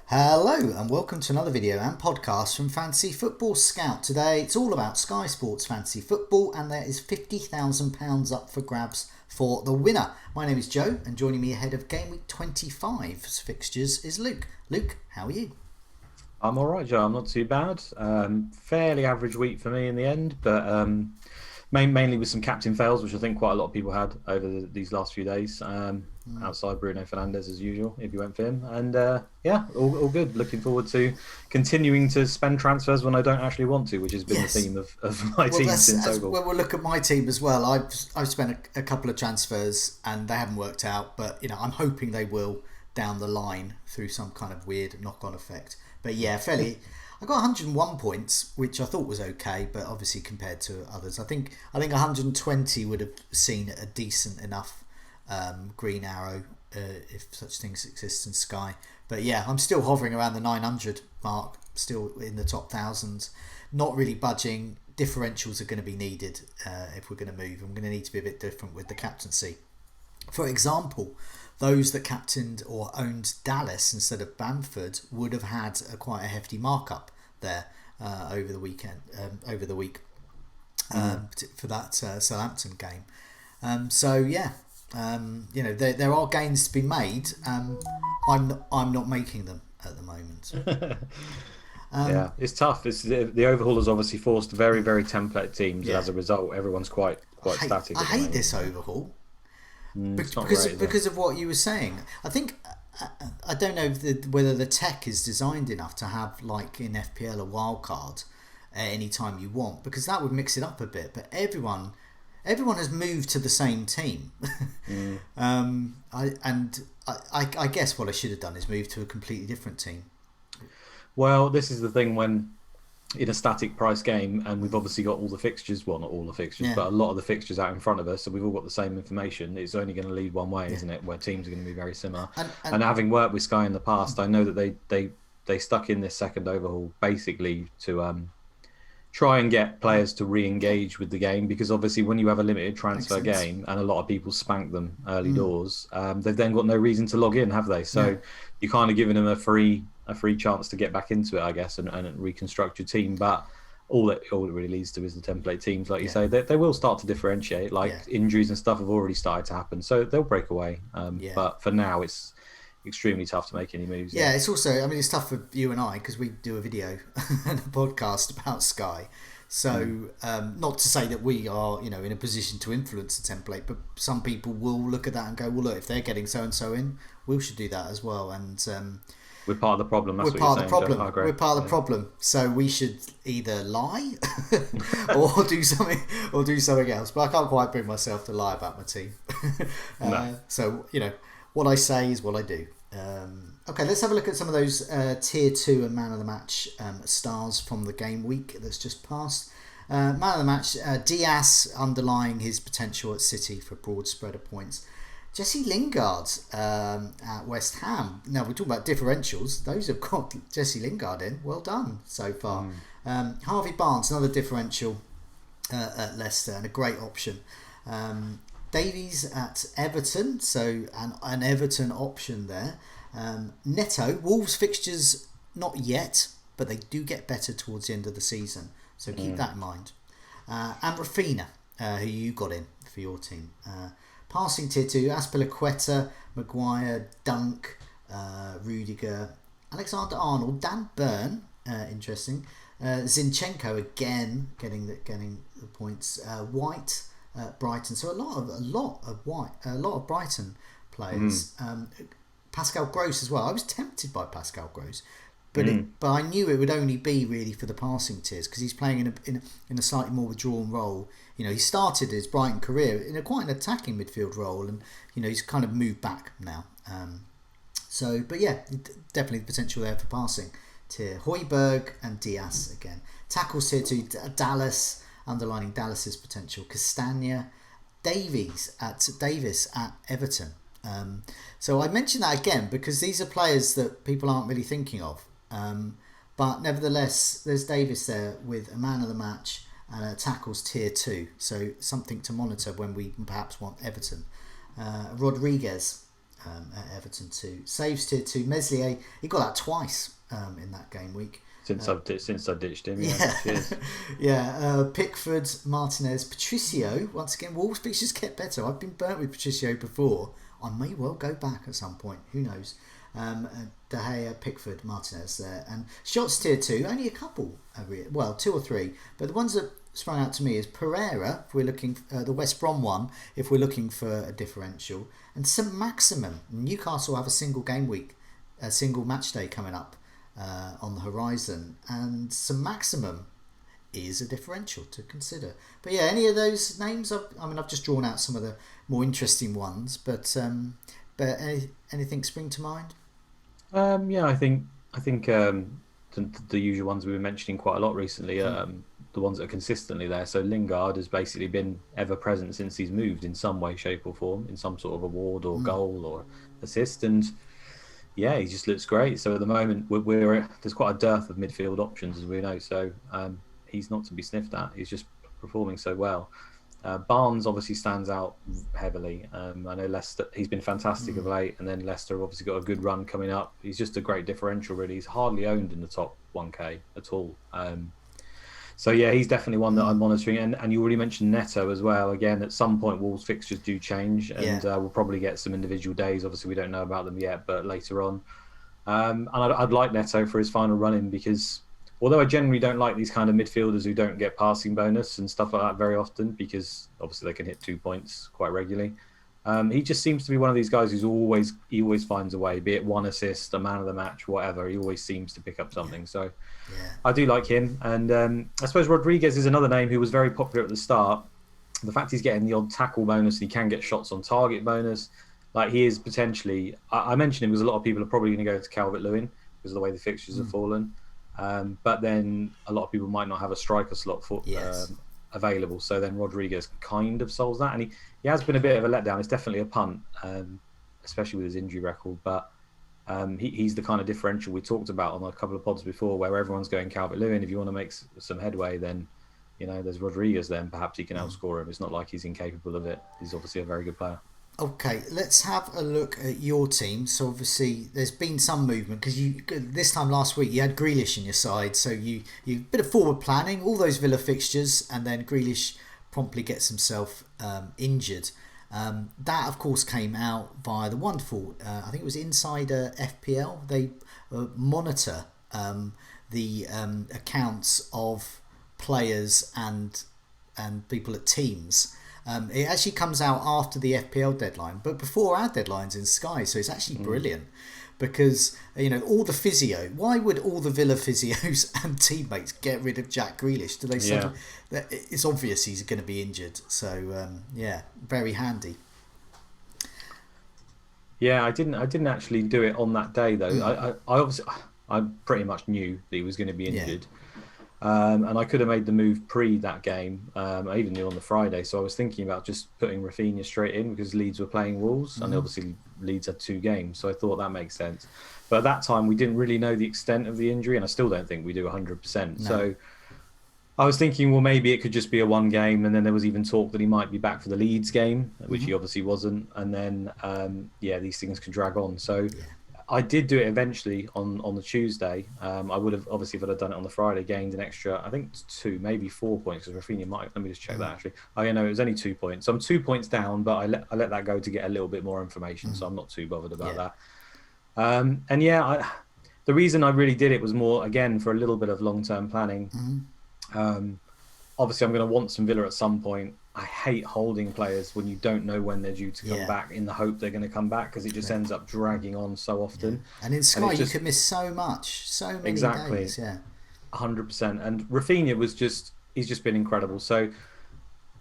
Hello and welcome to another video and podcast from Fantasy Football Scout. Today it's all about Sky Sports Fantasy Football and there is £50,000 up for grabs for the winner. My name is Joe and joining me ahead of Game Week 25's fixtures is Luke. Luke, how are you? I'm all right, Joe. I'm not too bad. Fairly average week for me in the end, but mainly with some captain fails, which I think quite a lot of people had over these last few days. Outside Bruno Fernandes as usual, if you went for him, and all good. Looking forward to continuing to spend transfers when I don't actually want to, which has been Yes. the theme of my team since over. Well, we'll look at my team as well. I've spent a couple of transfers and they haven't worked out, but I'm hoping they will down the line through some kind of weird knock-on effect. But yeah, fairly. I got 101 points, which I thought was okay, but obviously compared to others, I think 120 would have seen a decent enough green arrow if such things exist in Sky. But yeah, I'm still hovering around the 900 mark, still in the top thousands, not really budging. Differentials are going to be needed if we're going to move. I'm going to need to be a bit different with the captaincy. For example, those that captained or owned Dallas instead of Bamford would have had quite a hefty markup there over the weekend, over the week for that Southampton game. There are gains to be made. I'm not making them at the moment. Yeah, it's tough. It's the overhaul has obviously forced very, very template teams, and Yeah, as a result, everyone's quite static I at the hate moment. this overhaul. It's not because great, is it? because of what you were saying. I think I don't know if whether the tech is designed enough to have, like in FPL, a wild card at any time you want, because that would mix it up a bit. But everyone has moved to the same team. I guess what I should have done is move to a completely different team. Well, this is the thing when in a static price game, and we've obviously got all the fixtures, well, not all the fixtures, Yeah, but a lot of the fixtures out in front of us, so we've all got the same information. It's only going to lead one way, yeah, isn't it? Where teams are going to be very similar. and And having worked with Sky in the past, I know that they stuck in this second overhaul basically to try and get players to re-engage with the game, because obviously when you have a limited makes transfer sense. game and a lot of people spank them early doors, they've then got no reason to log in, have they? Yeah, So you're kind of giving them a free chance to get back into it, I guess, and reconstruct your team. But all it really leads to is the template teams, like you yeah, say, they will start to differentiate. Like yeah, injuries and stuff have already started to happen, so they'll break away. yeah. But for now, it's extremely tough to make any moves. Yeah. Yeah, it's also, I mean, it's tough for you and I because we do a video and a podcast about Sky. So, not to say that we are, in a position to influence the template, but some people will look at that and go, well, look, if they're getting so and so in, we should do that as well. And We're part of the problem. we're That's what you're part of the saying, Joe. I problem. agree. We're part of the Yeah. problem. So we should either lie or do something else. But I can't quite bring myself to lie about my team. No. So what I say is what I do. Okay, let's have a look at some of those tier 2 and man of the match stars from the game week that's just passed. Man of the match, Diaz, underlying his potential at City for a broad spread of points. Jesse Lingard at West Ham. Now we're talking about differentials. Those have got Jesse Lingard in. Well done so far. Harvey Barnes, another differential at Leicester and a great option. Davies at Everton, so an Everton option there. Neto, Wolves fixtures not yet, but they do get better towards the end of the season, so keep that in mind. And Rafina, who you got in for your team. Passing tier 2, Aspilicueta, Maguire, Dunk, Rudiger, Alexander Arnold, Dan Burn, interesting. Zinchenko again getting the points. White, Brighton. So a lot of Brighton players. Pascal Gross as well. I was tempted by Pascal Gross, but I knew it would only be really for the passing tiers because he's playing in a slightly more withdrawn role. He started his Brighton career in a quite an attacking midfield role, and he's kind of moved back now. But yeah, definitely the potential there for passing tier. Højbjerg and Diaz again. Tackles tier 2, Dallas, underlining Dallas's potential. Castagna, Davis at Everton. So I mention that again because these are players that people aren't really thinking of. But nevertheless, there's Davis there with a man of the match and a tackles tier 2. So something to monitor when we perhaps want Everton. Rodriguez at Everton too. Saves tier 2. Meslier, he got that twice in that game week. Since I ditched him, Cheers. Yeah, Pickford, Martinez, Patricio. Once again, Wolves pictures get better. I've been burnt with Patricio before. I may well go back at some point. Who knows? De Gea, Pickford, Martinez there, and shots tier 2. Only a couple, well, 2 or 3. But the ones that sprung out to me is Pereira. If we're looking the West Brom one, if we're looking for a differential, and St Maximin. Newcastle have a single game week, a single match day coming up. On the horizon, and St Maximum is a differential to consider. But yeah, any of those names, I've just drawn out some of the more interesting ones, but anything spring to mind? I think the usual ones we've been mentioning quite a lot recently, the ones that are consistently there. So Lingard has basically been ever present since he's moved in some way, shape or form, in some sort of award or goal or assist, and yeah, he just looks great. So at the moment, there's quite a dearth of midfield options, as we know. So he's not to be sniffed at. He's just performing so well. Barnes obviously stands out heavily. I know Leicester, he's been fantastic of late, and then Leicester have obviously got a good run coming up. He's just a great differential, really. He's hardly owned in the top 1K at all. So yeah, he's definitely one that I'm monitoring. And you already mentioned Neto as well. Again, at some point, Wolves fixtures do change, and we'll probably get some individual days. Obviously, we don't know about them yet, but later on. And I'd like Neto for his final run-in, because although I generally don't like these kind of midfielders who don't get passing bonus and stuff like that very often, because obviously they can hit 2 points quite regularly. He just seems to be one of these guys he always finds a way, be it one assist, a man of the match, whatever. He always seems to pick up something. So I do like him. And I suppose Rodriguez is another name who was very popular at the start. The fact he's getting the odd tackle bonus, and he can get shots on target bonus, like he is potentially, I mentioned him because a lot of people are probably going to go to Calvert-Lewin because of the way the fixtures have fallen. But then a lot of people might not have a striker slot for available. So then Rodriguez kind of solves that. And he has been a bit of a letdown. It's definitely a punt, especially with his injury record. But he's the kind of differential we talked about on a couple of pods before, where everyone's going Calvert-Lewin. If you want to make some headway, then there's Rodriguez. Then perhaps he can outscore him. It's not like he's incapable of it. He's obviously a very good player. Okay, let's have a look at your team. So obviously there's been some movement, because this time last week you had Grealish in your side, so you bit of forward planning, all those Villa fixtures, and then Grealish promptly gets himself injured. That of course came out via the wonderful, I think it was Insider FPL. They monitor the accounts of players and people at teams. It actually comes out after the FPL deadline, but before our deadlines in Sky, so it's actually brilliant, because all the physio. Why would all the Villa physios and teammates get rid of Jack Grealish? Do they say that it's obvious he's going to be injured? So very handy. Yeah, I didn't actually do it on that day though. I pretty much knew that he was going to be injured. And I could have made the move pre that game. I even knew on the Friday. So I was thinking about just putting Rafinha straight in, because Leeds were playing Wolves, and obviously Leeds had 2 games. So I thought that makes sense. But at that time, we didn't really know the extent of the injury, and I still don't think we do 100%. No. So I was thinking, well, maybe it could just be a 1 game. And then there was even talk that he might be back for the Leeds game, which he obviously wasn't. And then, these things can drag on. So I did do it eventually on the Tuesday. I would have, obviously, if I'd have done it on the Friday, gained an extra, I think 2, maybe 4 points, because Rafinha might. Let me just check that actually. Oh, yeah, no, it was only 2 points. So I'm 2 points down, but I let that go to get a little bit more information, so I'm not too bothered about that. The reason I really did it was more, again, for a little bit of long-term planning. Obviously, I'm going to want some Villa at some point. I hate holding players when you don't know when they're due to come back, in the hope they're going to come back, because it just ends up dragging on so often. And in Sky, you could miss so much, so many days. 100%. And Rafinha he's just been incredible. So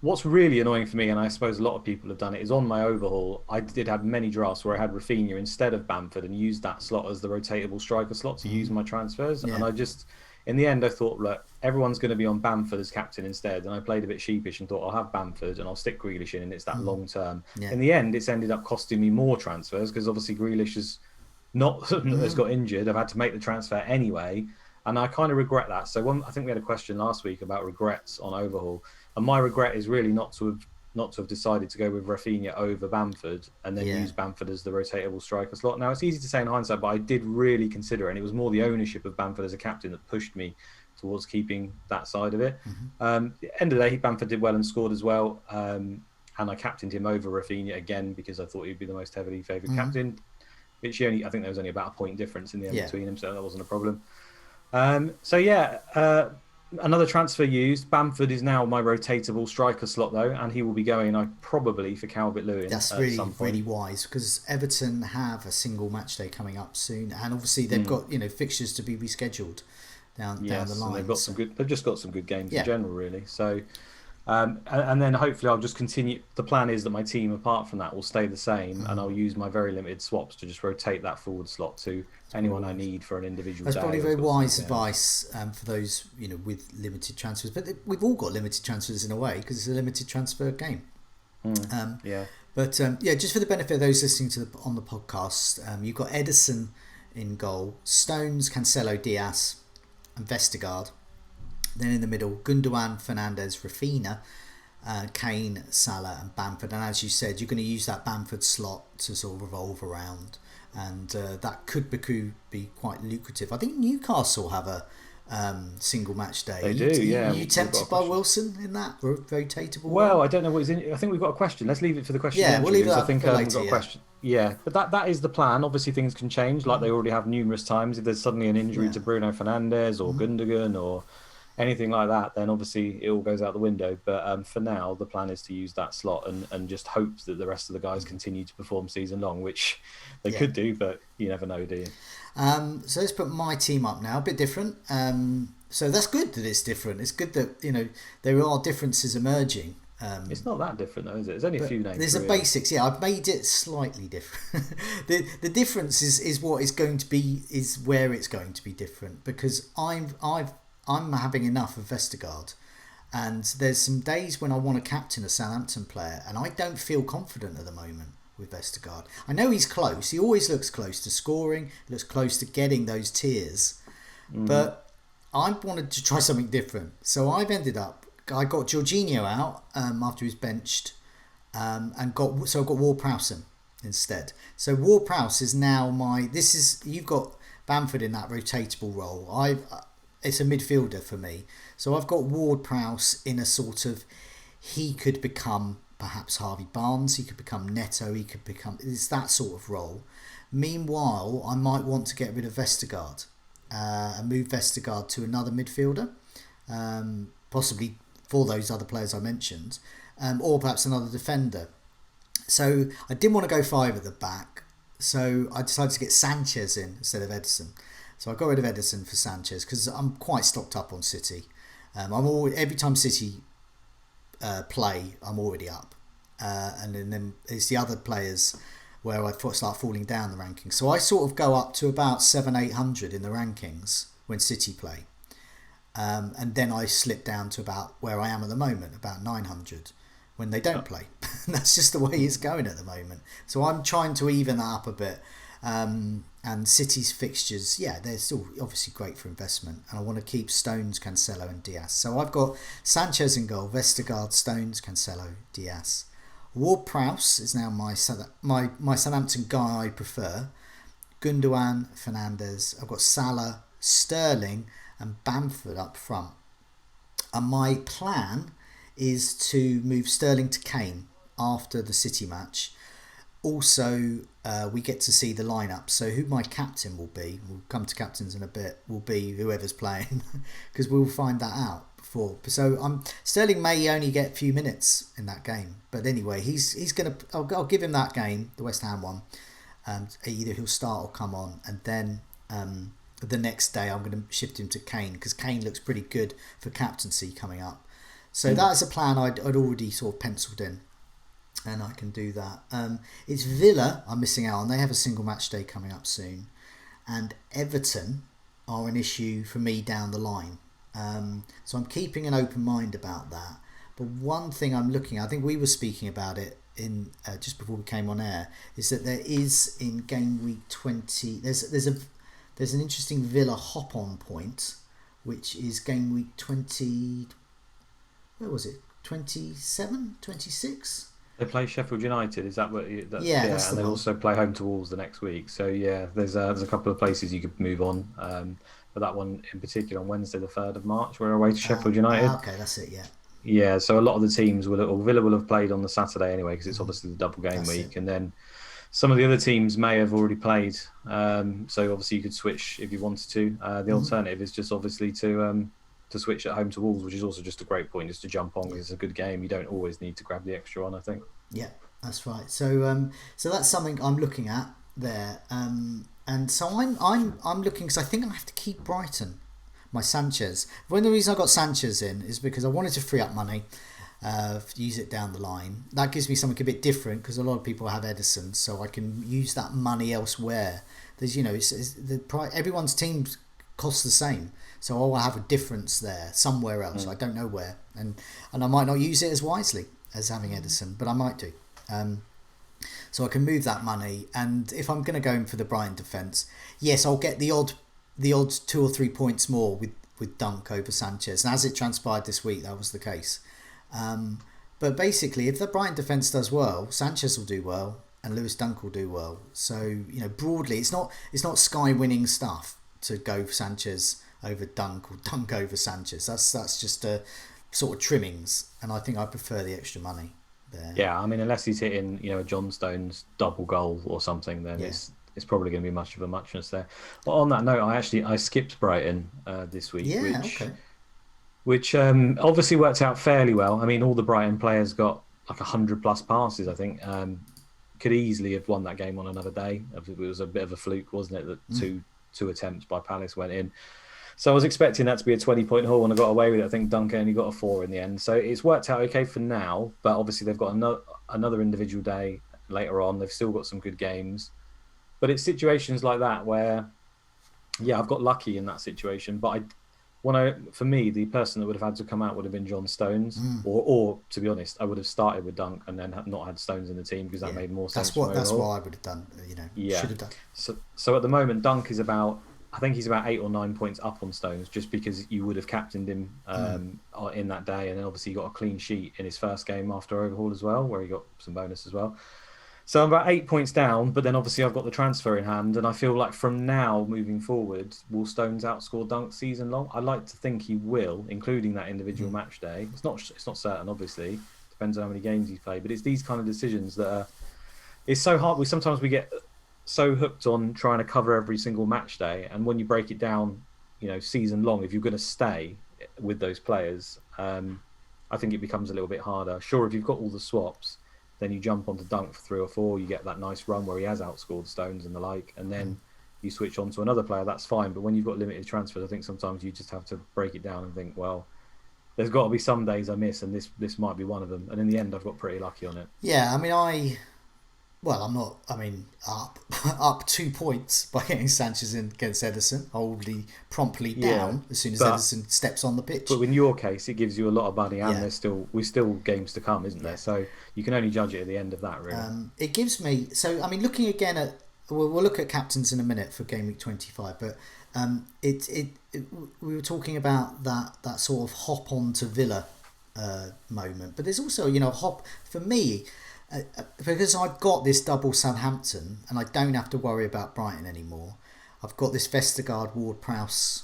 what's really annoying for me, and I suppose a lot of people have done it, is on my overhaul, I did have many drafts where I had Rafinha instead of Bamford, and used that slot as the rotatable striker slot to use my transfers. And I just... In the end, I thought, look, everyone's going to be on Bamford as captain instead. And I played a bit sheepish and thought, I'll have Bamford and I'll stick Grealish in, and it's that long term. In the end, it's ended up costing me more transfers, because obviously Grealish has got injured. I've had to make the transfer anyway. And I kind of regret that. So I think we had a question last week about regrets on overhaul. And my regret is really not to have not to have decided to go with Rafinha over Bamford and then use Bamford as the rotatable striker slot. Now, it's easy to say in hindsight, but I did really consider it, and it was more the ownership of Bamford as a captain that pushed me towards keeping that side of it. At the end of the day, Bamford did well and scored as well, and I captained him over Rafinha again because I thought he'd be the most heavily favoured captain. Which I think there was only about a point difference in the end between them, so that wasn't a problem. Another transfer used. Bamford is now my rotatable striker slot, though, and he will be going probably for Calvert-Lewin. That's really wise, because Everton have a single match day coming up soon, and obviously they've got fixtures to be rescheduled down the line. And they've got some good. They've just got some good games in general, really. So. And then hopefully I'll just continue. The plan is that my team, apart from that, will stay the same, and I'll use my very limited swaps to just rotate that forward slot to anyone I need for an individual. That's probably very wise advice for those with limited transfers. But we've all got limited transfers in a way because it's a limited transfer game. But just for the benefit of those listening on the podcast, you've got Ederson in goal, Stones, Cancelo, Diaz, and Vestergaard. Then in the middle, Gundogan, Fernandes, Rafinha, Kane, Salah and Bamford. And as you said, you're going to use that Bamford slot to sort of revolve around. And that could be quite lucrative. I think Newcastle have a single match day. They do. Are you tempted by Wilson in that rotatable? Well, I don't know what he's in. I think we've got a question. Let's leave it for the question. Yeah, we'll leave that for later. We've got a question. Yeah, but that is the plan. Obviously, things can change, like they already have numerous times. If there's suddenly an injury to Bruno Fernandes or Gundogan or anything like that, then obviously it all goes out the window. But for now, the plan is to use that slot and just hope that the rest of the guys continue to perform season long, which they could do, but you never know, do you? So let's put my team up now, a bit different. So that's good that it's different. It's good that there are differences emerging. It's not that different though, is it? There's only a few names. There's a basics. Yeah, I've made it slightly different. the difference is what it's going to be, is where it's going to be different, because I'm having enough of Vestergaard, and there's some days when I want to captain a Southampton player, and I don't feel confident at the moment with Vestergaard. I know he's close. He always looks close to scoring. He looks close to getting those tiers, but I wanted to try something different. So I got Jorginho out after he was benched, and got Ward-Prowse in instead. So Ward-Prowse is now you've got Bamford in that rotatable role. It's a midfielder for me. So I've got Ward-Prowse in a sort of, he could become perhaps Harvey Barnes, he could become Neto, it's that sort of role. Meanwhile, I might want to get rid of Vestergaard and move Vestergaard to another midfielder, possibly for those other players I mentioned, or perhaps another defender. So I didn't want to go 5 at the back, so I decided to get Sanchez in instead of Ederson. So I got rid of Ederson for Sanchez because I'm quite stocked up on City. Every time City play, I'm already up, and then it's the other players where I start falling down the rankings. So I sort of go up to about 700-800 in the rankings when City play, and then I slip down to about where I am at the moment, about 900 when they don't play. That's just the way it's going at the moment. So I'm trying to even that up a bit. And City's fixtures, they're still obviously great for investment, and I want to keep Stones, Cancelo and Diaz. So I've got Sanchez in goal, Vestergaard, Stones, Cancelo, Diaz. Ward-Prowse is now my Southampton guy I prefer. Gundogan, Fernandes. I've got Salah, Sterling and Bamford up front. And my plan is to move Sterling to Kane after the City match. Also, we get to see the lineup. So who my captain will be, we'll come to captains in a bit, will be whoever's playing, because we'll find that out before. So Sterling may only get a few minutes in that game, but anyway, he's gonna. I'll give him that game, the West Ham one. Either he'll start or come on, and then the next day I'm going to shift him to Kane, because Kane looks pretty good for captaincy coming up. So that is a plan I'd already sort of penciled in. And I can do that. It's Villa I'm missing out on. They have a single match day coming up soon. And Everton are an issue for me down the line. So I'm keeping an open mind about that. But one thing I'm looking at, I think we were speaking about it in just before we came on air, is that there is in game week 20, there's an interesting Villa hop-on point, which is game week 20, where was it? 27, 26. They play Sheffield United. Is that what? Yeah, that's and the they one. also play home to Wolves the next week. So yeah, there's a couple of places you could move on. But that one in particular on Wednesday, the 3rd of March, we're away to Sheffield United. Okay, that's it. Yeah. Yeah, so a lot of the teams or Villa will have played on the Saturday anyway because it's obviously the double game That's week, it. and then some of the other teams may have already played. So obviously you could switch if you wanted to. The alternative is just obviously to switch at home to Wolves, which is also just a great point, just to jump on because it's a good game. You don't always need to grab the extra on, I think. Yeah, that's right. So that's something I'm looking at there. And so I'm looking because I think I have to keep Brighton, my Sanchez. One of the reasons I got Sanchez in is because I wanted to free up money, use it down the line. That gives me something a bit different because a lot of people have Edison, so I can use that money elsewhere. There's everyone's team costs the same, so I'll have a difference there somewhere else. I don't know where, and I might not use it as wisely as having Edison, but I might do. So I can move that money, and if I'm going to go in for the Brighton defence, yes, I'll get the odd 2 or 3 points more with Dunk over Sanchez, and as it transpired this week, that was the case. But basically, if the Brighton defence does well, Sanchez will do well, and Lewis Dunk will do well. So broadly, it's not sky winning stuff to go for Sanchez over Dunk or Dunk over Sanchez. That's just a sort of trimmings, and I think I prefer the extra money there. Yeah, I mean, unless he's hitting a John Stones double goal or something, then Yeah. it's probably going to be much of a muchness there. But on that note, I skipped Brighton this week, Yeah, okay. which obviously worked out fairly well. I mean, all the Brighton players got like 100+ passes. I think could easily have won that game on another day. It was a bit of a fluke, wasn't it? That two attempts by Palace went in. So I was expecting that to be a 20-point haul, and I got away with it. I think Dunk only got a 4 in the end. So it's worked out okay for now, but obviously they've got another individual day later on. They've still got some good games. But it's situations like that where, yeah, I've got lucky in that situation. But for me, the person that would have had to come out would have been John Stones. Or to be honest, I would have started with Dunk and then not had Stones in the team because that made more sense. That's what I would have done. Should have done. So at the moment, Dunk is I think he's about 8 or 9 points up on Stones, just because you would have captained him in that day, and then obviously he got a clean sheet in his first game after overhaul as well, where he got some bonus as well. So I'm about 8 points down, but then obviously I've got the transfer in hand, and I feel like from now moving forward, will Stones outscore Dunk season long? I like to think he will, including that individual match day. It's not certain, obviously. Depends on how many games he's played, but it's these kind of decisions that it's so hard. Sometimes we get so hooked on trying to cover every single match day, and when you break it down, season long, if you're going to stay with those players, I think it becomes a little bit harder. Sure, if you've got all the swaps, then you jump onto Dunk for 3 or 4, you get that nice run where he has outscored Stones and the like, and then you switch on to another player, that's fine. But when you've got limited transfers, I think sometimes you just have to break it down and think, well, there's got to be some days I miss, and this might be one of them. And in the end, I've got pretty lucky on it. Yeah, I mean, I'm not. I mean, up 2 points by getting Sanchez in against Edison, wholly promptly down as soon as Edison steps on the pitch. But in your case, it gives you a lot of money, and Yeah. we're still games to come, isn't there? So you can only judge it at the end of that, really. It gives me. So I mean, looking again at. We'll look at captains in a minute for game week 25, but we were talking about that sort of hop on to Villa moment, but there's also hop for me. Because I've got this double Southampton and I don't have to worry about Brighton anymore. I've got this Vestergaard Ward-Prowse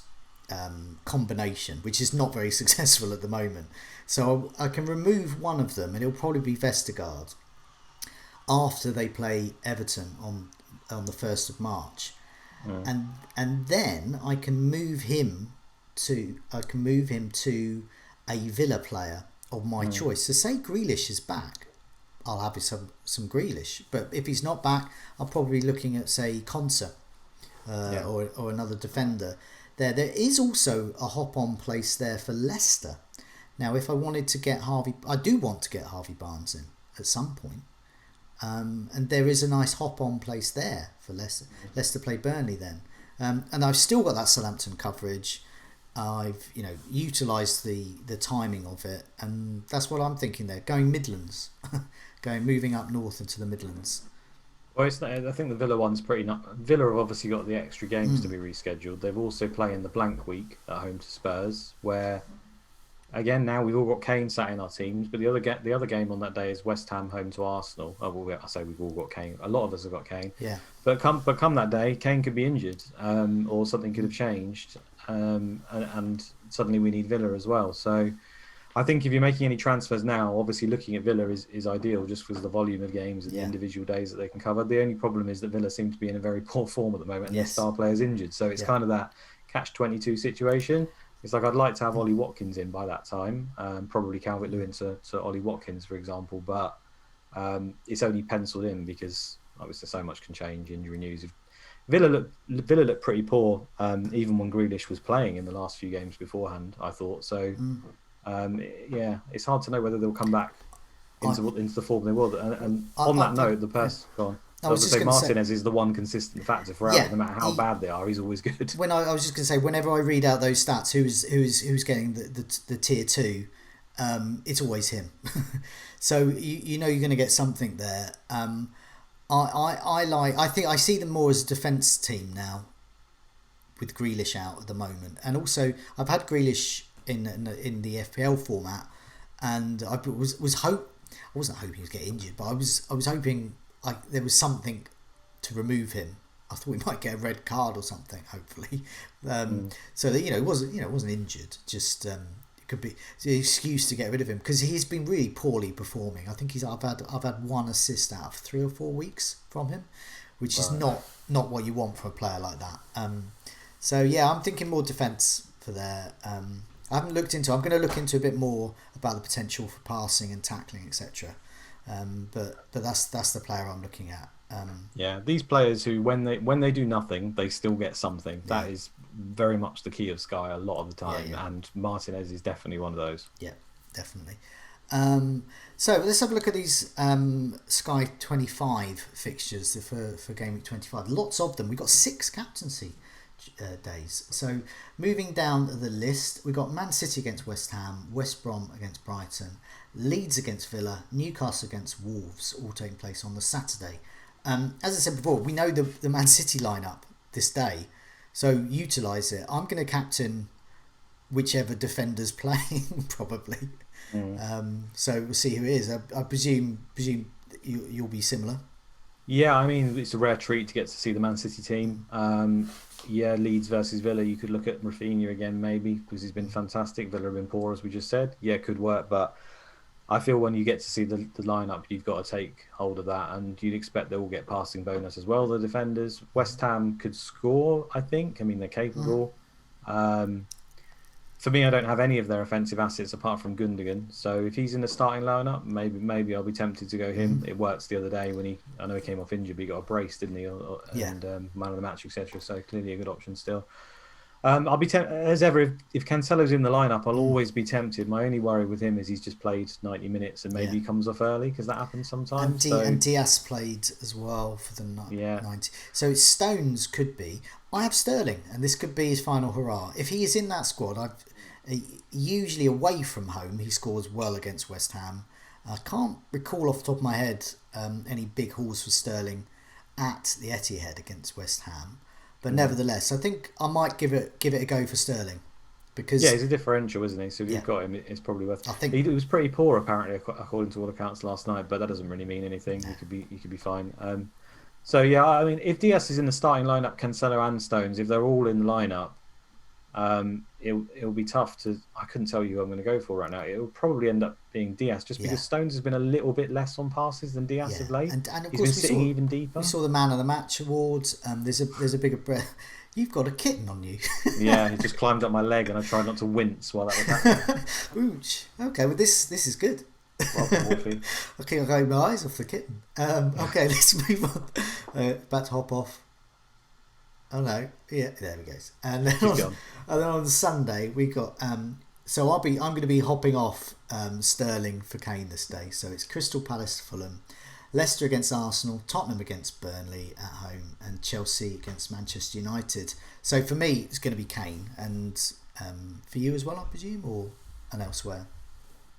combination, which is not very successful at the moment. So I can remove one of them, and it'll probably be Vestergaard after they play Everton on the 1st of March, and then I can move him to a Villa player of my choice. So say Grealish is back, I'll have some Grealish, but if he's not back, I'll probably be looking at, say, Konsa or another defender. There is also a hop-on place there for Leicester. Now, if I wanted to get I do want to get Harvey Barnes in at some point, and there is a nice hop-on place there for Leicester. Leicester play Burnley then, and I've still got that Southampton coverage. I've utilised the timing of it, and that's what I'm thinking there. Going Midlands. Moving up north into the Midlands. Well, I think the Villa one's pretty. Villa have obviously got the extra games to be rescheduled. They've also playing the blank week at home to Spurs, where again, now we've all got Kane sat in our teams, but the other game on that day is West Ham home to Arsenal. Oh, well, I say we've all got Kane. A lot of us have got Kane. Yeah. But come that day, Kane could be injured, or something could have changed, and suddenly we need Villa as well. So I think if you're making any transfers now, obviously looking at Villa is ideal just because of the volume of games and the individual days that they can cover. The only problem is that Villa seem to be in a very poor form at the moment, and their star player's injured. So it's kind of that catch-22 situation. It's like I'd like to have Ollie Watkins in by that time, probably Calvert-Lewin to Ollie Watkins, for example, but it's only penciled in because obviously so much can change, injury news. Villa looked pretty poor, even when Grealish was playing in the last few games beforehand, I thought. So, it's hard to know whether they'll come back into the form they will. And on that note, the person... Go on. I was just say Martinez is the one consistent factor throughout. No matter how bad they are, he's always good. When I was just going to say, whenever I read out those stats, who's getting the tier 2, it's always him. So you know you're going to get something there. I think I see them more as a defence team now, with Grealish out at the moment, and also I've had Grealish in the FPL format, and I wasn't hoping he was getting injured, but I was hoping there was something to remove him. I thought we might get a red card or something, hopefully, so that it wasn't injured. Just it could be the excuse to get rid of him because he's been really poorly performing. I think I've had 1 assist out of 3 or 4 weeks from him, which is not what you want from a player like that. So yeah, I'm thinking more defence for there. I haven't looked into. I'm going to look into a bit more about the potential for passing and tackling, etc. But that's the player I'm looking at. These players who when they do nothing, they still get something. That is very much the key of Sky a lot of the time, and Martinez is definitely one of those. Yeah, definitely. So let's have a look at these Sky 25 fixtures for Game Week 25. Lots of them. We've got 6 captaincy days. So moving down the list, we've got Man City against West Ham, West Brom against Brighton, Leeds against Villa, Newcastle against Wolves, all taking place on the Saturday. As I said before, we know the Man City lineup this day, so utilise it. I'm going to captain whichever defender's playing, probably. So we'll see who it is. I presume you'll be similar. Yeah, I mean, it's a rare treat to get to see the Man City team. Leeds versus Villa, you could look at Rafinha again, maybe, because he's been fantastic. Villa have been poor, as we just said. Yeah, it could work, but I feel when you get to see the lineup, you've got to take hold of that, and you'd expect they will get passing bonus as well, the defenders. West Ham could score, I think. I mean, they're capable. For me, I don't have any of their offensive assets apart from Gundogan. So if he's in the starting lineup, maybe I'll be tempted to go him. It works the other day when I know he came off injured, but he got a brace, didn't he? And man of the match, etc. So clearly a good option still. I'll be as ever if Cancelo's in the lineup, I'll always be tempted. My only worry with him is he's just played 90 minutes and maybe he comes off early because that happens sometimes. And Diaz played as well for the 90. So Stones could be. I have Sterling, and this could be his final hurrah. If he is in that squad, usually away from home, he scores well against West Ham. I can't recall off the top of my head any big hauls for Sterling at the Etihad against West Ham. But nevertheless, I think I might give it a go for Sterling. Because he's a differential, isn't he? So if you've got him, it's probably worth. I think he was pretty poor apparently, according to all accounts last night. But that doesn't really mean anything. You could be fine. I mean, if Diaz is in the starting lineup, Cancelo and Stones, if they're all in the lineup, it'll be tough to. I couldn't tell you who I'm going to go for right now. It'll probably end up being Diaz, just because Stones has been a little bit less on passes than Diaz of late. And of course, he's been sitting even deeper. We saw the Man of the Match award. There's a bigger breath. You've got a kitten on you. Yeah, he just climbed up my leg, and I tried not to wince while that was happening. Ooch. Okay, well this is good. Okay, I'll go my eyes off the kitten. Okay, let's move on. Back to Hop Off. Oh no, yeah, there we go. And then on Sunday we got. So I'm going to be hopping off Sterling for Kane this day. So it's Crystal Palace, Fulham, Leicester against Arsenal, Tottenham against Burnley at home, and Chelsea against Manchester United. So for me, it's going to be Kane, and for you as well, I presume, and elsewhere.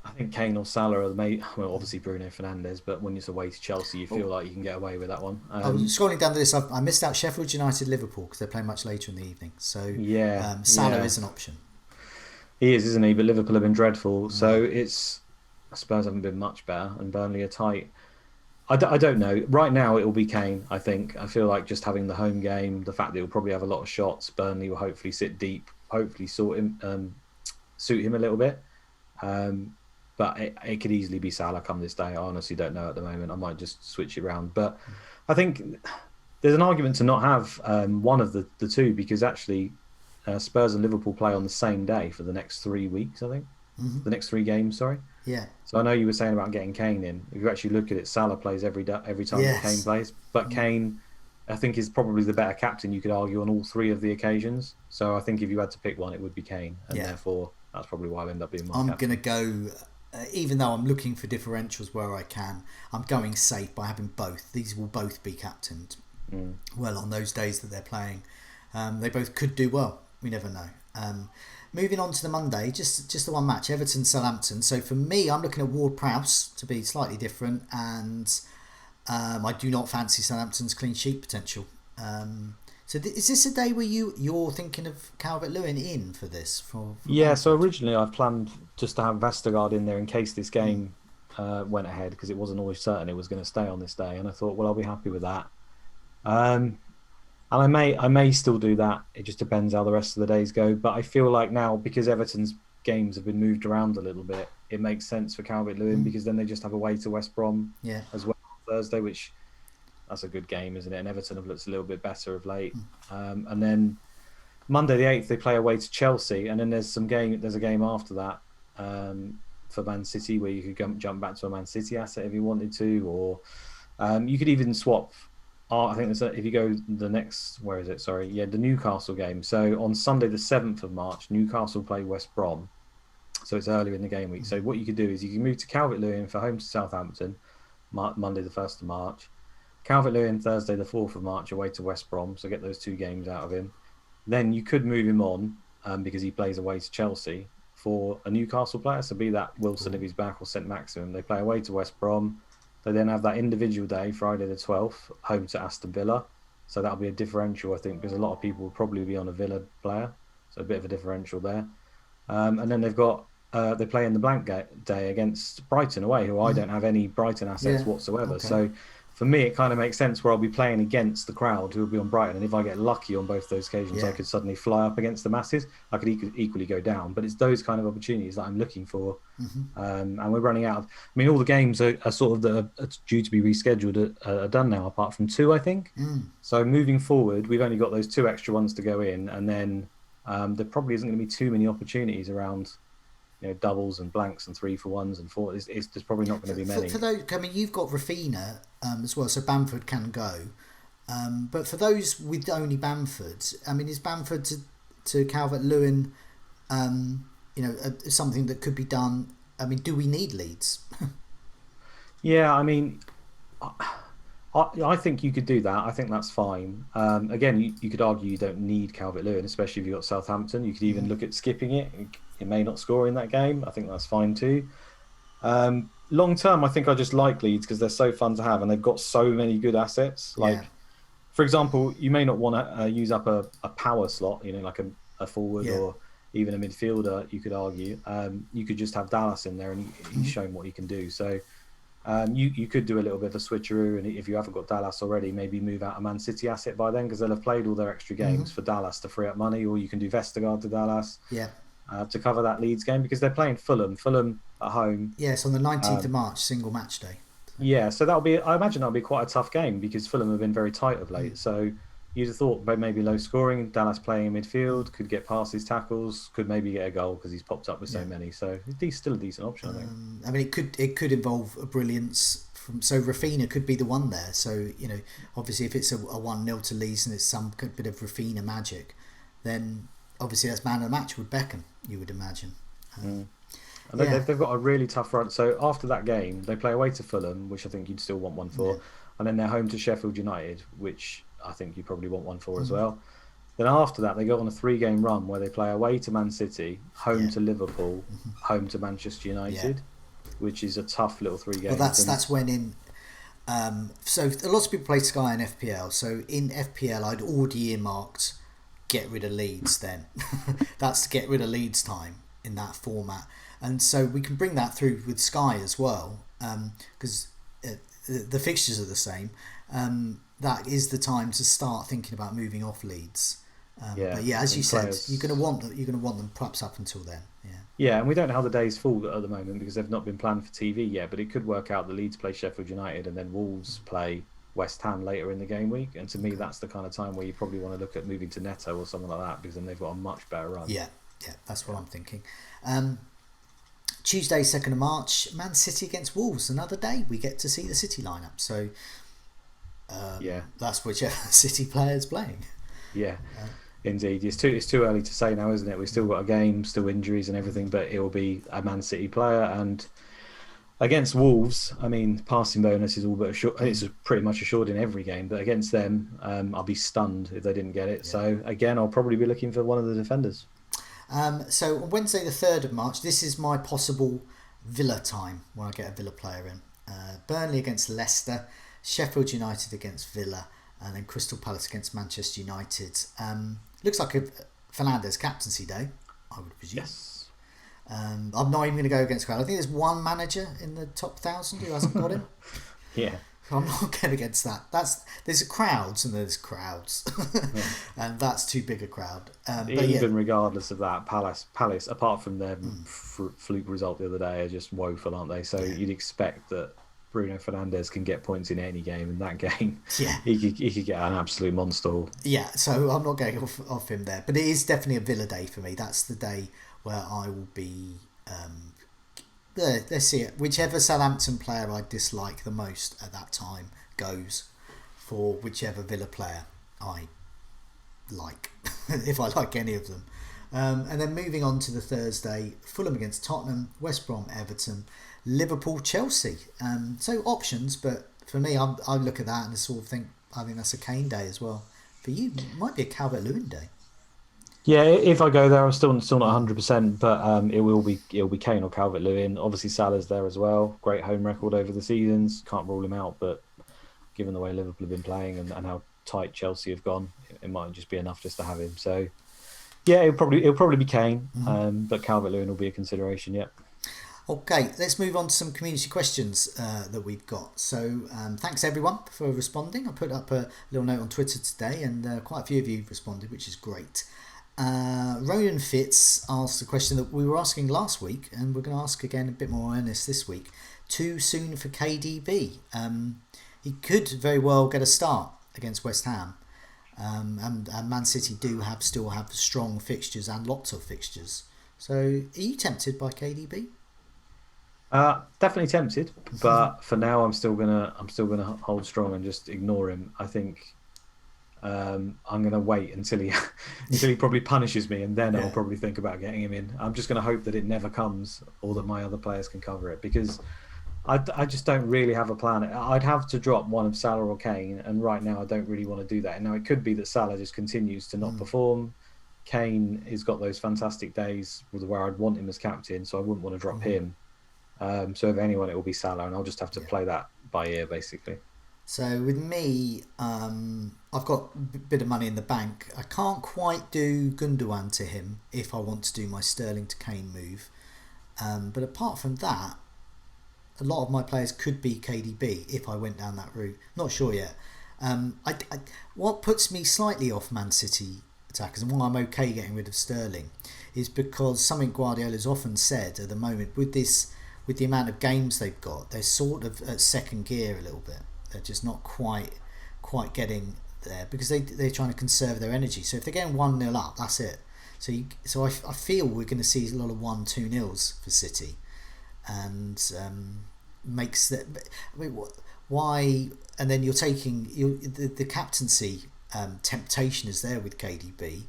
I think Kane or Salah are obviously Bruno Fernandes, but when it's away to Chelsea, you feel like you can get away with that one. I'm scrolling down to this. I missed out Sheffield United, Liverpool because they're playing much later in the evening. So Salah is an option. He is, isn't he? But Liverpool have been dreadful. So it's Spurs haven't been much better, and Burnley are tight. I don't know. Right now, it will be Kane, I think. I feel like just having the home game, the fact that he'll probably have a lot of shots, Burnley will hopefully sit deep, hopefully suit him a little bit. Um, but it could easily be Salah come this day. I honestly don't know at the moment. I might just switch it around. But I think there's an argument to not have one of the two because actually Spurs and Liverpool play on the same day for the next 3 weeks, I think. Hmm. The next three games, sorry. Yeah. So I know you were saying about getting Kane in. If you actually look at it, Salah plays every time that Kane Yes. plays. But Kane, I think, is probably the better captain, you could argue, on all three of the occasions. So I think if you had to pick one, it would be Kane. And Yeah. therefore, that's probably why I'll end up being my I'm captain. gonna go. Even though I'm looking for differentials where I can, I'm going safe by having both. These will both be captained. Mm. Well, on those days that they're playing, they both could do well. We never know. Moving on to the Monday, just the one match, Everton Southampton. So for me, I'm looking at Ward Prowse to be slightly different, and I do not fancy Southampton's clean sheet potential. Is this a day where you're thinking of Calvert-Lewin in for this for Yeah, so Bamford? originally I've planned just to have Vestergaard in there in case this game went ahead because it wasn't always certain it was going to stay on this day. And I thought, well, I'll be happy with that. Um, And I may still do that. It just depends how the rest of the days go. But I feel like now because Everton's games have been moved around a little bit, it makes sense for Calvert-Lewin because then they just have a way to West Brom Yeah, as well on Thursday, which that's a good game, isn't it? And Everton have looked a little bit better of late. And then Monday the 8th they play away to Chelsea, and then there's a game after that for Man City where you could jump back to a Man City asset if you wanted to, or you could even swap. I think if you go the next, where is it? Sorry, yeah, the Newcastle game. So on Sunday, the 7th of March, Newcastle play West Brom. So it's earlier in the game week. So what you could do is you can move to Calvert-Lewin for home to Southampton, Monday, the 1st of March. Calvert-Lewin, Thursday, the 4th of March, away to West Brom. So get those two games out of him. Then you could move him on because he plays away to Chelsea for a Newcastle player. So be that Wilson if he's back or St. Maximum. They play away to West Brom. They then have that individual day, Friday the 12th, home to Aston Villa. So that'll be a differential, I think, because a lot of people will probably be on a Villa player. So a bit of a differential there. And then they play in the blank day against Brighton away, who I don't have any Brighton assets yeah, whatsoever. okay. So for me, it kind of makes sense where I'll be playing against the crowd who will be on Brighton. And if I get lucky on both those occasions, Yeah. I could suddenly fly up against the masses. I could equally go down. But it's those kind of opportunities that I'm looking for. And we're running out of. I mean, all the games are sort of due to be rescheduled are done now, apart from two, I think. So moving forward, we've only got those two extra ones to go in. And then there probably isn't going to be too many opportunities around. Doubles and blanks and 3-for-1s and four. There's probably not going to be many. For those, I mean, you've got Rafinha as well, so Bamford can go. But for those with only Bamford, I mean, is Bamford to Calvert-Lewin, something that could be done? I mean, do we need Leeds? Yeah, I mean, I think you could do that. I think that's fine. Again, you could argue you don't need Calvert-Lewin, especially if you've got Southampton. You could even look at skipping it. It may not score in that game. I think that's fine too. Long term, I think I just like Leeds because they're so fun to have and they've got so many good assets. Like, for example, you may not want to use up a power slot, like a forward or even a midfielder, you could argue. You could just have Dallas in there and he's shown what he can do. So you could do a little bit of a switcheroo, and if you haven't got Dallas already, maybe move out a Man City asset by then because they'll have played all their extra games for Dallas to free up money, or you can do Vestergaard to Dallas. To cover that Leeds game because they're playing Fulham at home. Yes, on the 19th of March, single match day. Yeah, so I imagine that'll be quite a tough game because Fulham have been very tight of late. So you'd have thought maybe low scoring, Dallas playing in midfield, could get past his tackles, could maybe get a goal because he's popped up with so many. So he's still a decent option, I think. I mean, it could involve a brilliance so Rafinha could be the one there. So obviously, if it's a 1-0 to Leeds and it's some good bit of Rafinha magic, then obviously that's man of the match with Beckham, you would imagine. And they've got a really tough run. So after that game, they play away to Fulham, which I think you'd still want one for, and then they're home to Sheffield United, which I think you probably want one for as well. Then after that, they go on a 3-game run where they play away to Man City, home to Liverpool, home to Manchester United, which is a tough little 3 games. Well, that's when in. So a lot of people play Sky and FPL. So in FPL, I'd already earmarked get rid of Leeds. Then that's to get rid of Leeds time. in that format, and so we can bring that through with Sky as well, because the fixtures are the same. That is the time to start thinking about moving off Leeds. But yeah, as you said, you're going to want them perhaps up until then. Yeah. Yeah, and we don't know how the days fall at the moment because they've not been planned for TV yet. But it could work out the Leeds play Sheffield United and then Wolves play West Ham later in the game week. And to me, that's the kind of time where you probably want to look at moving to Neto or something like that because then they've got a much better run. Yeah, that's what I'm thinking. Tuesday, 2nd of March, Man City against Wolves. Another day we get to see the City lineup. So that's whichever City player is playing. Yeah. Indeed, it's too early to say now, isn't it? We've still got a game, still injuries and everything, but it will be a Man City player. And against Wolves, I mean, passing bonus is all but assured. It's pretty much assured in every game. But against them, I'll be stunned if they didn't get it. Yeah. So again, I'll probably be looking for one of the defenders. So on Wednesday, the 3rd of March, this is my possible Villa time when I get a Villa player in. Burnley against Leicester, Sheffield United against Villa, and then Crystal Palace against Manchester United. Looks like a Fernandes captaincy day, I would presume. Yes. I'm not even going to go against crowd. I think there's one manager in the top 1,000 who hasn't got him. Yeah. I'm not going against that. There's crowds and there's crowds, and that's too big a crowd. Even regardless of that, Palace, apart from their fluke result the other day, are just woeful, aren't they? So you'd expect that Bruno Fernandes can get points in any game. In that game, he could get an absolute monster. Yeah, so I'm not going off him there, but it is definitely a Villa day for me. That's the day where I will be. Let's see it. Whichever Southampton player I dislike the most at that time goes for whichever Villa player I like, if I like any of them. And then moving on to the Thursday, Fulham against Tottenham, West Brom, Everton, Liverpool, Chelsea. So options, but for me, I look at that and sort of think, I think that's a Kane day as well. For you, it might be a Calvert-Lewin day. Yeah, if I go there, I'm still not 100%, but it will be Kane or Calvert-Lewin. Obviously, Salah's there as well. Great home record over the seasons. Can't rule him out, but given the way Liverpool have been playing and how tight Chelsea have gone, it might just be enough just to have him. So, yeah, it'll probably be Kane, but Calvert-Lewin will be a consideration. Yeah. Okay, let's move on to some community questions that we've got. So thanks everyone for responding. I put up a little note on Twitter today and quite a few of you responded, which is great. Ronan Fitz asked a question that we were asking last week and we're going to ask again a bit more earnest this week. Too soon for KDB? He could very well get a start against West Ham. And Man City still have strong fixtures and lots of fixtures. So are you tempted by KDB? Definitely tempted, but for now I'm still gonna hold strong and just ignore him. I think I'm gonna wait until he probably punishes me, and then I'll probably think about getting him in. I'm just gonna hope that it never comes, or that my other players can cover it, because I just don't really have a plan. I'd have to drop one of Salah or Kane, and right now I don't really want to do that. And now it could be that Salah just continues to not perform. Kane has got those fantastic days where I'd want him as captain, so I wouldn't want to drop him. So if anyone, it will be Salah, and I'll just have to play that by ear, basically. So with me, I've got a bit of money in the bank. I can't quite do Gundogan to him if I want to do my Sterling to Kane move. But apart from that, a lot of my players could be KDB if I went down that route. Not sure yet. What puts me slightly off Man City attackers and why I'm okay getting rid of Sterling is because something Guardiola's often said at the moment with the amount of games they've got, they're sort of at second gear a little bit. They're just not quite getting there because they're trying to conserve their energy. So if they're getting 1-0 up, that's it. So I feel we're going to see a lot of 1-2-0s for City, and makes that. I mean, why? And then you're taking the captaincy temptation is there with KDB,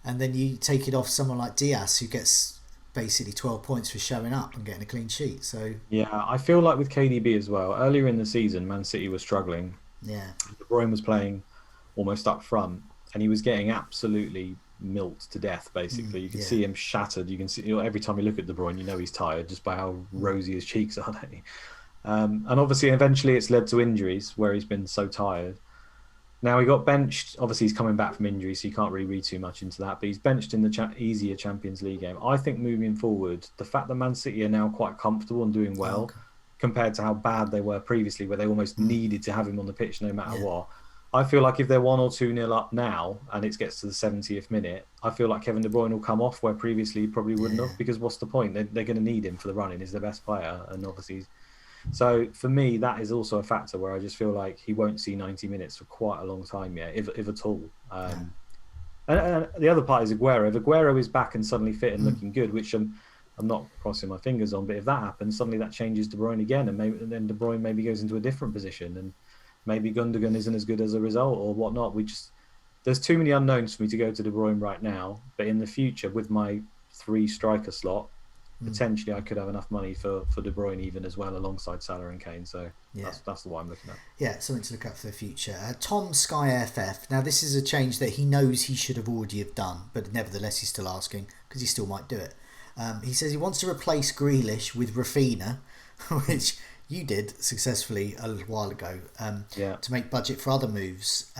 and then you take it off someone like Diaz who gets basically 12 points for showing up and getting a clean sheet. So yeah, I feel like with KDB as well, earlier in the season Man City was struggling. Yeah, De Bruyne was playing almost up front and he was getting absolutely milked to death, basically. You can see him shattered. You can see, every time you look at De Bruyne, you know he's tired just by how rosy his cheeks are. And obviously eventually it's led to injuries where he's been so tired. Now he got benched. Obviously, he's coming back from injury, so you can't really read too much into that. But he's benched in the easier Champions League game. I think moving forward, the fact that Man City are now quite comfortable and doing Oh, well okay. compared to how bad they were previously, where they almost needed to have him on the pitch no matter Yeah. what. I feel like if they're 1 or 2 nil up now and it gets to the 70th minute, I feel like Kevin De Bruyne will come off where previously he probably wouldn't Yeah. have, because what's the point? They're going to need him for the running. He's their best player, and obviously so for me, that is also a factor where I just feel like he won't see 90 minutes for quite a long time yet, if at all. Yeah. And the other part is Aguero. If Aguero is back and suddenly fit and Mm. looking good, which I'm not crossing my fingers on, but if that happens, suddenly that changes De Bruyne again, and then De Bruyne maybe goes into a different position, and maybe Gundogan isn't as good as a result or whatnot. There's too many unknowns for me to go to De Bruyne right now. But in the future, with my 3 striker slot, potentially I could have enough money for De Bruyne even as well, alongside Salah and Kane. So Yeah. that's what I'm looking at. Yeah, something to look at for the future. Tom Sky FF. Now, this is a change that he knows he should have already have done, but nevertheless he's still asking because he still might do it. He says he wants to replace Grealish with Rafinha, which you did successfully a little while ago, Yeah. to make budget for other moves.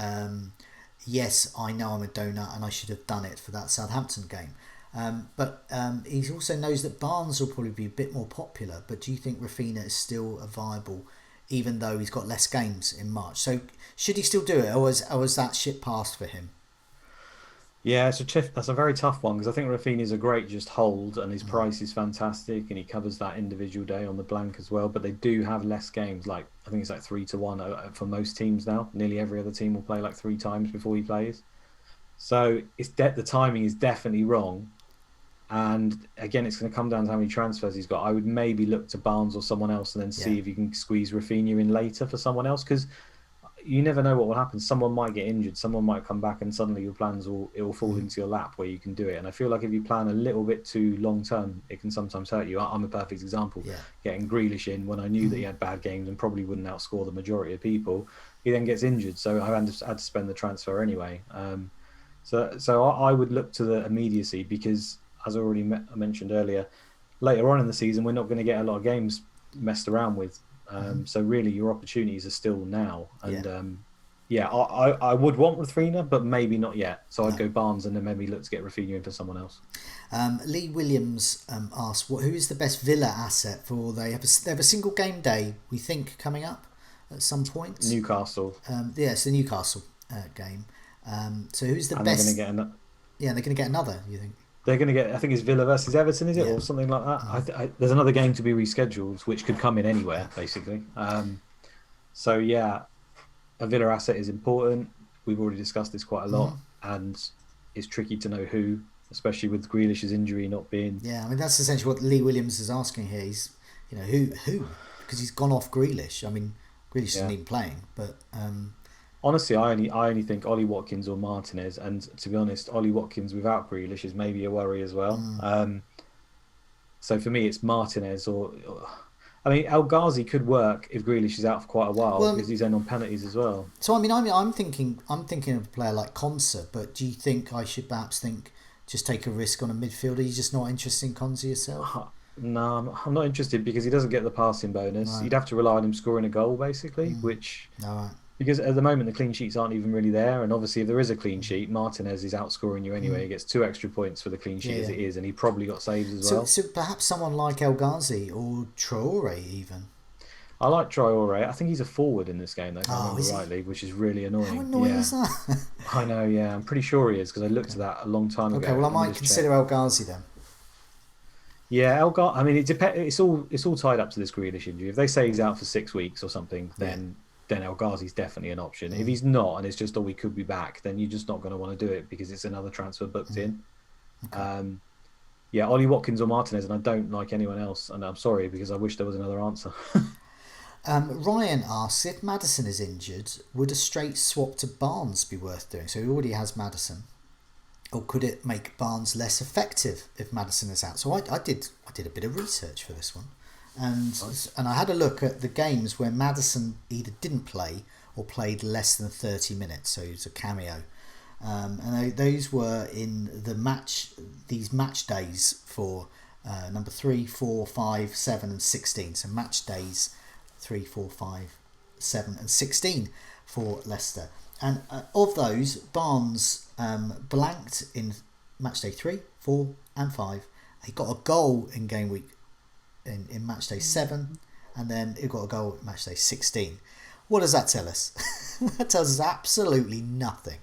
Yes, I know I'm a donut and I should have done it for that Southampton game. But he also knows that Barnes will probably be a bit more popular. But do you think Rafinha is still a viable, even though he's got less games in March? So should he still do it, or was that shit passed for him? Yeah, that's a very tough one, because I think Rafinha's a great just hold, and his price is fantastic, and he covers that individual day on the blank as well. But they do have less games, like I think it's like 3-1 for most teams now. Nearly every other team will play like 3 times before he plays. So the timing is definitely wrong. And again, it's going to come down to how many transfers he's got. I would maybe look to Barnes or someone else and then see Yeah. if you can squeeze Rafinha in later for someone else, because you never know what will happen. Someone might get injured, someone might come back, and suddenly your plans will fall into your lap where you can do it. And I feel like if you plan a little bit too long term, it can sometimes hurt you. I'm a perfect example. Yeah. Getting Grealish in when I knew that he had bad games and probably wouldn't outscore the majority of people, he then gets injured, so I had to spend the transfer anyway. So I would look to the immediacy, because as I already mentioned earlier, later on in the season we're not going to get a lot of games messed around with. So really your opportunities are still now. And I would want Rafinha, but maybe not yet. So I'd go Barnes and then maybe look to get Rafinha in for someone else. Lee Williams asked, who is the best Villa asset for? They have a single game day, we think, coming up at some point. Newcastle. Yes, the Newcastle game. So who's the And best? they're going to get Yeah, they're going to get another, you think? They're going to get, I think it's Villa versus Everton, is it? Yeah. Or something like that. There's another game to be rescheduled, which could come in anywhere, basically. So, yeah, a Villa asset is important. We've already discussed this quite a lot. And it's tricky to know who, especially with Grealish's injury not being... Yeah, I mean, that's essentially what Lee Williams is asking here. He's, who? Because he's gone off Grealish. I mean, Grealish isn't even playing, but... Honestly, I only think Ollie Watkins or Martinez, and to be honest, Ollie Watkins without Grealish is maybe a worry as well. So for me, it's Martinez I mean, El Ghazi could work if Grealish is out for quite a while, because he's in on penalties as well. So I mean, I'm thinking of a player like Konsa, but do you think I should perhaps just take a risk on a midfielder? You're just not interested in Konsa yourself? No, I'm not interested, because he doesn't get the passing bonus. Right. You'd have to rely on him scoring a goal, basically, which... All right. Because at the moment the clean sheets aren't even really there, and obviously if there is a clean sheet, Martinez is outscoring you anyway. He gets 2 extra points for the clean sheet as it is, and he probably got saves as well. So perhaps someone like El Ghazi or Traore even. I like Traore. I think he's a forward in this game, though, if I remember is he? rightly, which is really annoying. How annoying is that? I know, yeah. I'm pretty sure he is, because I looked at that a long time ago. Okay, well I Let me might just consider check. El Ghazi then. Yeah, El Ghazi. I mean, it depends. It's all tied up to this Grealish injury. If they say he's out for 6 weeks or something, then El Ghazi's definitely an option. If he's not, and it's just, we could be back, then you're just not going to want to do it, because it's another transfer booked in. Okay. Yeah, Ollie Watkins or Martinez, and I don't like anyone else, and I'm sorry, because I wish there was another answer. Ryan asks, if Maddison is injured, would a straight swap to Barnes be worth doing? So he already has Maddison. Or could it make Barnes less effective if Maddison is out? So I did a bit of research for this one. And I had a look at the games where Maddison either didn't play or played less than 30 minutes, so it was a cameo. And those were in these match days for number 3, 4, 5, 7 and 16. So match days 3, 4, 5, 7 and 16 for Leicester. And of those, Barnes blanked in match day 3, 4, and 5. He got a goal in game week in match day 7, and then he got a goal in match day 16. What does that tell us? That tells us absolutely nothing.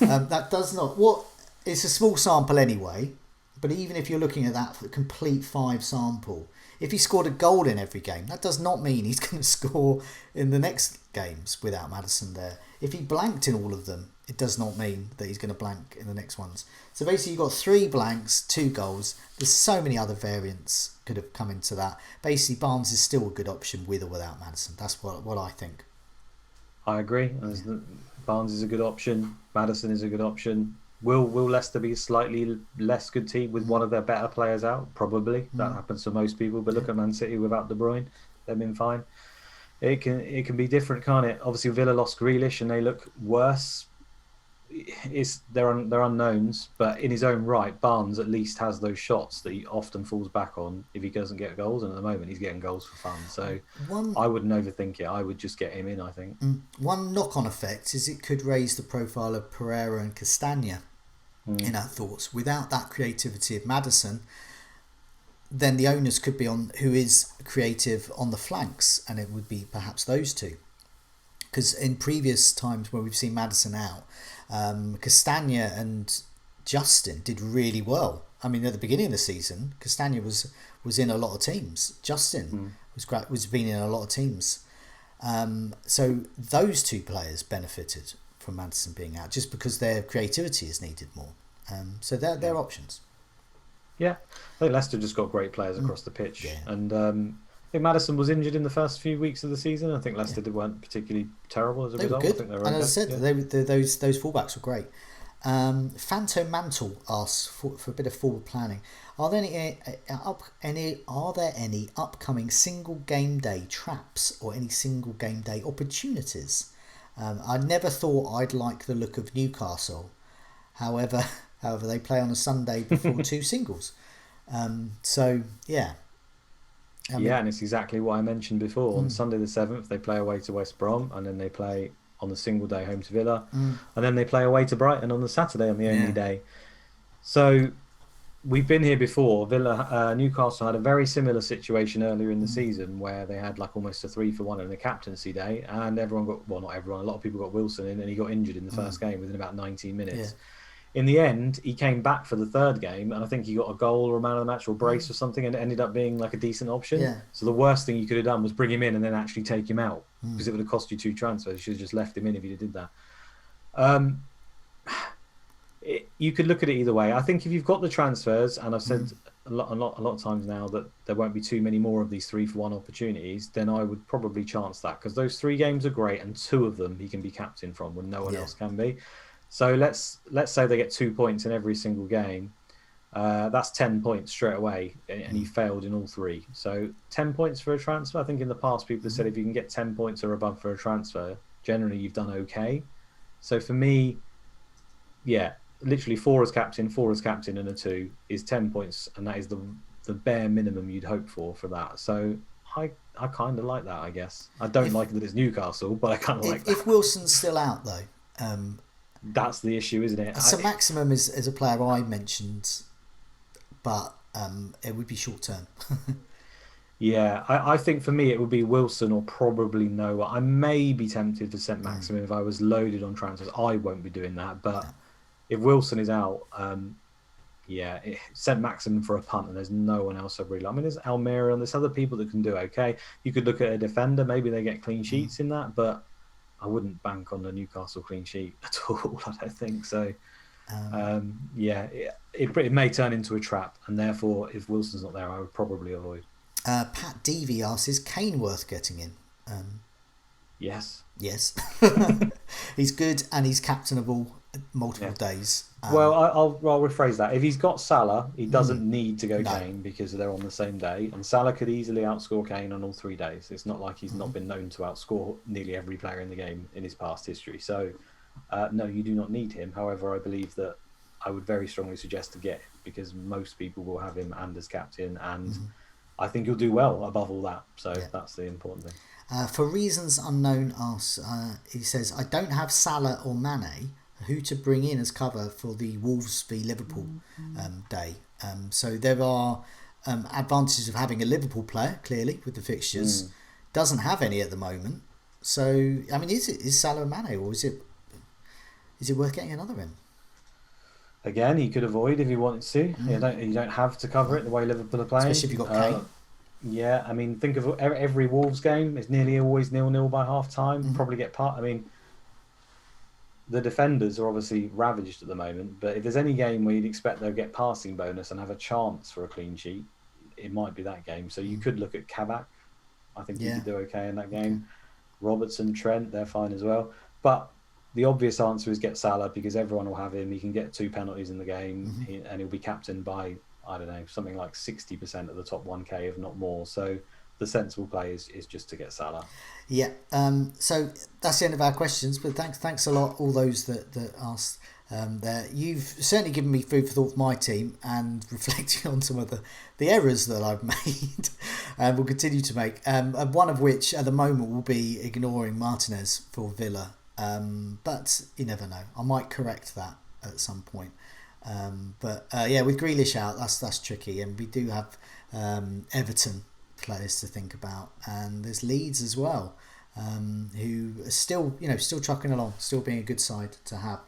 That does not. It's a small sample anyway, but even if you're looking at that complete 5 sample, if he scored a goal in every game, that does not mean he's going to score in the next games without Maddison there. If he blanked in all of them, it does not mean that he's going to blank in the next ones. So basically you've got 3 blanks, 2 goals. There's so many other variants could have come into that. Basically Barnes is still a good option with or without Maddison. That's what I think. I agree. Barnes is a good option. Maddison is a good option. Will Leicester be a slightly less good team with one of their better players out? Probably. That happens to most people. But look at Man City without De Bruyne. They've been fine. It can be different, can't it? Obviously, Villa lost Grealish and they look worse. They're unknowns, but in his own right, Barnes at least has those shots that he often falls back on if he doesn't get goals. And at the moment, he's getting goals for fun. So I wouldn't overthink it. I would just get him in, I think. One knock-on effect is it could raise the profile of Pereira and Castagna in our thoughts. Without that creativity of Maddison, then the onus could be on who is creative on the flanks, and it would be perhaps those two. Because in previous times where we've seen Maddison out, Castagna and Justin did really well. I mean, at the beginning of the season, Castagna was in a lot of teams. Justin was been in a lot of teams. So those 2 players benefited from Maddison being out just because their creativity is needed more. So they're options. Yeah, I think Leicester just got great players across the pitch, and I think Maddison was injured in the first few weeks of the season. I think Leicester weren't particularly terrible as a result. Were good. I think they were and as I said, those fullbacks were great. Phantom Mantle asks for a bit of forward planning. Are there any upcoming single game day traps or any single game day opportunities? I never thought I'd like the look of Newcastle. However, they play on a Sunday before 2 singles. So yeah. And it's exactly what I mentioned before. On Sunday the 7th, they play away to West Brom, and then they play on the single day home to Villa, and then they play away to Brighton on the Saturday on the only day. So we've been here before. Newcastle had a very similar situation earlier in the season where they had like almost a 3-for-1 in the captaincy day, and everyone got, well, not everyone, a lot of people got Wilson in, and he got injured in the first game within about 19 minutes. Yeah. In the end, he came back for the 3rd game, and I think he got a goal or a man of the match or a brace or something, and it ended up being like a decent option. Yeah. So the worst thing you could have done was bring him in and then actually take him out, because it would have cost you 2 transfers. You should have just left him in if you did that. You could look at it either way. I think if you've got the transfers, and I've said a lot of times now that there won't be too many more of these 3-for-1 opportunities, then I would probably chance that, because those 3 games are great, and 2 of them he can be captain from when no one else can be. So let's say they get 2 points in every single game. That's 10 points straight away, and he failed in all 3. So 10 points for a transfer. I think in the past people have said if you can get 10 points or above for a transfer, generally you've done okay. So for me, literally 4 as captain, and a 2 is 10 points, and that is the bare minimum you'd hope for that. So I kind of like that, I guess. I don't like that it's Newcastle, but I kind of like that. If Wilson's still out though, that's the issue, isn't it? So Maximum is a player I mentioned, but it would be short term. Yeah, I think for me it would be Wilson or probably Noah. I may be tempted to St Maximum if I was loaded on transfers. I won't be doing that, but if Wilson is out, St Maximum for a punt, and there's no one else I really like. I mean, there's Almeria and there's other people that can do okay. You could look at a defender, maybe they get clean sheets in that, but I wouldn't bank on the Newcastle clean sheet at all, I don't think so. It may turn into a trap, and therefore, if Wilson's not there, I would probably avoid. Pat Deavy asks, is Kane worth getting in? Yes. Yes. He's good, and he's captainable multiple days. Well, I'll rephrase that. If he's got Salah, he doesn't need to go Kane because they're on the same day. And Salah could easily outscore Kane on all 3 days. It's not like he's not been known to outscore nearly every player in the game in his past history. So, no, you do not need him. However, I believe that I would very strongly suggest to get him, because most people will have him and as captain. And I think he'll do well above all that. So that's the important thing. For reasons unknown, he says, I don't have Salah or Mane. Who to bring in as cover for the Wolves v Liverpool day? So there are advantages of having a Liverpool player, clearly, with the fixtures. Doesn't have any at the moment. So, I mean, is Salah Mane, or is it worth getting another in? Again, he could avoid if he wanted to. You don't have to cover it the way Liverpool are playing. Especially if you've got Kane. Yeah, I mean, think of every Wolves game. It's nearly always 0-0 by half time. Probably get part. I mean, the defenders are obviously ravaged at the moment, but if there's any game where you'd expect they'll get passing bonus and have a chance for a clean sheet, it might be that game. So you could look at Kabak. I think he could do okay in that game. Robertson, Trent, they're fine as well. But the obvious answer is get Salah, because everyone will have him. He can get 2 penalties in the game, and he'll be captained by, I don't know, something like 60% of the top 1K, if not more. So the sensible play is just to get Salah. Yeah. So that's the end of our questions. But thanks a lot, all those that asked there. You've certainly given me food for thought for my team, and reflecting on some of the errors that I've made and will continue to make. One of which at the moment will be ignoring Martinez for Villa. But you never know. I might correct that at some point. But with Grealish out, that's tricky, and we do have Everton players to think about, and there's Leeds as well, who are still trucking along, still being a good side to have.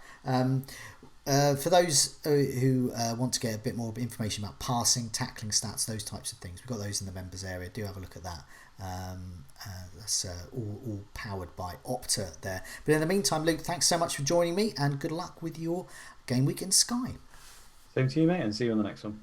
For those who want to get a bit more information about passing, tackling stats, those types of things, we've got those in the members area. Do have a look at that. That's all powered by Opta there. But in the meantime, Luke, thanks so much for joining me, and good luck with your game week in Sky. Same to you, mate, and see you on the next one.